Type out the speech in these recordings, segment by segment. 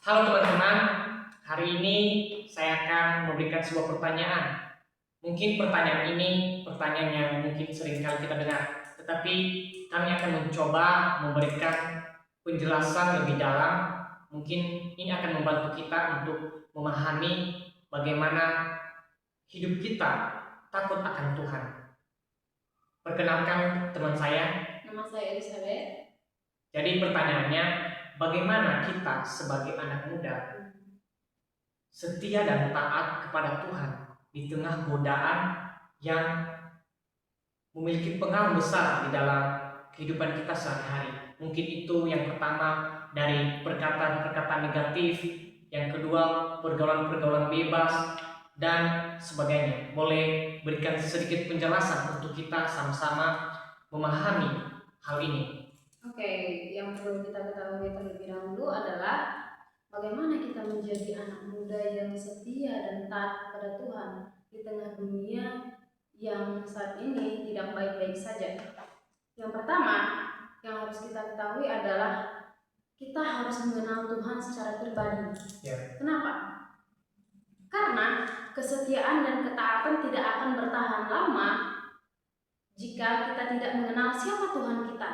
Halo teman-teman, hari ini saya akan memberikan sebuah pertanyaan. Mungkin pertanyaan ini pertanyaan yang mungkin sering kali kita dengar, tetapi kami akan mencoba memberikan penjelasan lebih dalam. Mungkin ini akan membantu kita untuk memahami bagaimana hidup kita takut akan Tuhan. Perkenalkan teman saya. Nama saya Elizabeth. Jadi pertanyaannya, bagaimana kita sebagai anak muda setia dan taat kepada Tuhan di tengah godaan yang memiliki pengaruh besar di dalam kehidupan kita sehari-hari. Mungkin itu yang pertama dari perkataan-perkataan negatif, yang kedua pergaulan-pergaulan bebas, dan sebagainya. Boleh berikan sedikit penjelasan untuk kita sama-sama memahami hal ini. Oke, yang perlu kita ketahui terlebih dahulu adalah bagaimana kita menjadi anak muda yang setia dan taat kepada Tuhan di tengah dunia yang saat ini tidak baik-baik saja. Yang pertama yang harus kita ketahui adalah kita harus mengenal Tuhan secara pribadi. Kenapa? Karena kesetiaan dan ketaatan tidak akan bertahan lama jika kita tidak mengenal siapa Tuhan kita.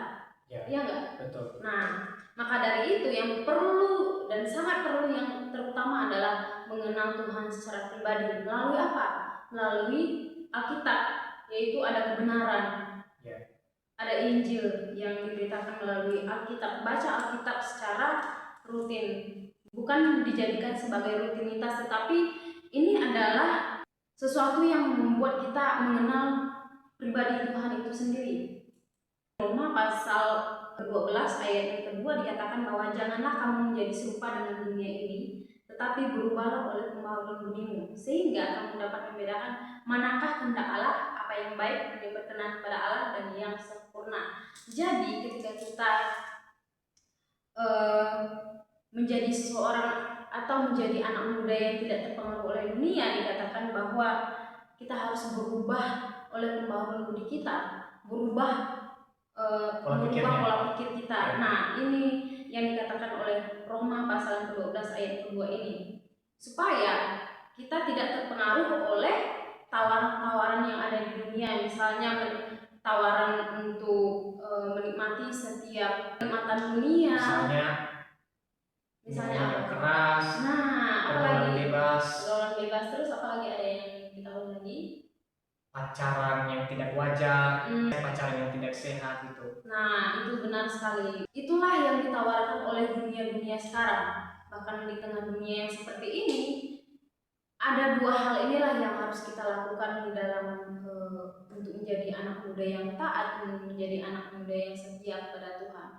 Iya enggak? Betul. Nah, maka dari itu yang perlu dan sangat perlu yang terutama adalah mengenal Tuhan secara pribadi. Melalui apa? Melalui Alkitab, yaitu ada kebenaran. Ada Injil yang diberitakan melalui Alkitab. Baca Alkitab secara rutin, bukan dijadikan sebagai rutinitas, tetapi ini adalah sesuatu yang membuat kita mengenal pribadi Tuhan itu sendiri. Roma pasal 12 ayat yang kedua dikatakan bahwa janganlah kamu menjadi serupa dengan dunia ini, tetapi berubahlah oleh pembaharuan budimu, sehingga kamu dapat membedakan manakah kehendak Allah, apa yang baik, yang berkenan kepada Allah, dan yang sempurna. Jadi ketika kita menjadi seseorang atau menjadi anak muda yang tidak terpengaruh oleh dunia, dikatakan bahwa kita harus berubah oleh pembaharuan budi kita, berubah pola pikir kita. Nah, ini yang dikatakan oleh Roma pasal 12 ayat kedua ini, supaya kita tidak terpengaruh oleh tawaran-tawaran yang ada di dunia, misalnya tawaran untuk menikmati setiap kenikmatan dunia, misalnya apa? Keras, pergaulan bebas, terus apalagi ada yang kita tahu lagi? Pacaran yang tidak wajar, pacaran yang tidak sehat gitu. Nah, itu benar sekali. Itulah yang ditawarkan oleh dunia-dunia sekarang. Bahkan di tengah dunia yang seperti ini, ada dua hal inilah yang harus kita lakukan di dalam untuk menjadi anak muda yang taat, menjadi anak muda yang setia kepada Tuhan.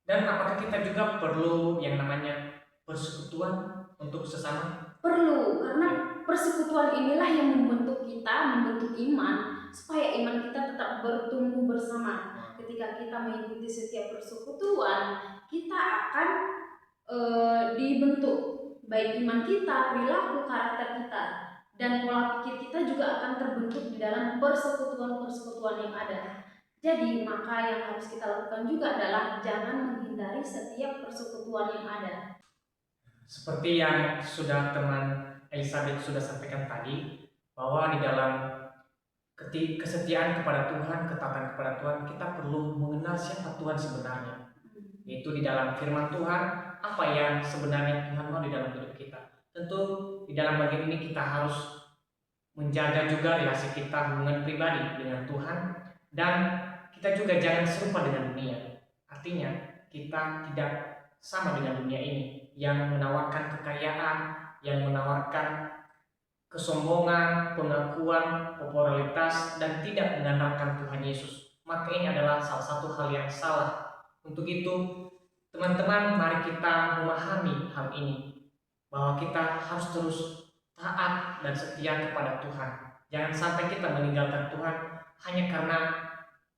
Dan apakah kita juga perlu yang namanya persekutuan untuk sesama? Perlu, karena persekutuan inilah yang membentuk kita, membentuk iman, supaya iman kita tetap bertumbuh bersama. Ketika kita mengikuti setiap persekutuan, kita akan dibentuk, baik iman kita, perilaku, karakter kita, dan pola pikir kita juga akan terbentuk di dalam persekutuan-persekutuan yang ada. Jadi maka yang harus kita lakukan juga adalah jangan menghindari setiap persekutuan yang ada. Seperti yang sudah teman Elizabeth sudah sampaikan tadi, bahwa di dalam kesetiaan kepada Tuhan, ketaatan kepada Tuhan, kita perlu mengenal siapa Tuhan sebenarnya. Yaitu di dalam firman Tuhan, apa yang sebenarnya Tuhan mau di dalam hidup kita. Tentu di dalam bagian ini kita harus menjaga juga relasi kita, hubungan pribadi dengan Tuhan, dan kita juga jangan serupa dengan dunia. Artinya kita tidak sama dengan dunia ini yang menawarkan kekayaan, yang menawarkan kesombongan, pengakuan, popularitas, dan tidak mengandalkan Tuhan Yesus. Maka ini adalah salah satu hal yang salah. Untuk itu, teman-teman, mari kita memahami hal ini, bahwa kita harus terus taat dan setia kepada Tuhan. Jangan sampai kita meninggalkan Tuhan hanya karena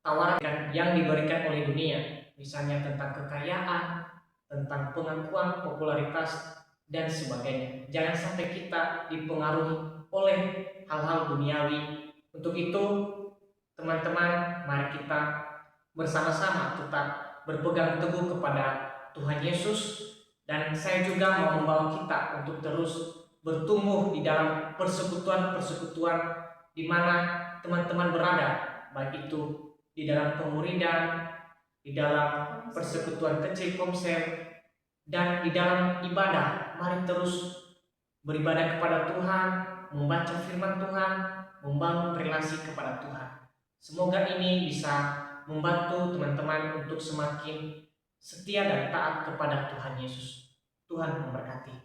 tawaran yang diberikan oleh dunia, misalnya tentang kekayaan, tentang pengakuan, popularitas, dan sebagainya. Jangan sampai kita dipengaruhi oleh hal-hal duniawi. Untuk itu, teman-teman, mari kita bersama-sama tetap berpegang teguh kepada Tuhan Yesus Dan saya juga mau membawa kita untuk terus bertumbuh di dalam persekutuan-persekutuan di mana teman-teman berada, baik itu di dalam pemuridan, di dalam persekutuan kecil komsel, dan di dalam ibadah. Mari terus beribadah kepada Tuhan, membaca firman Tuhan, membangun relasi kepada Tuhan. Semoga ini bisa membantu teman-teman untuk semakin setia dan taat kepada Tuhan Yesus. Tuhan memberkati.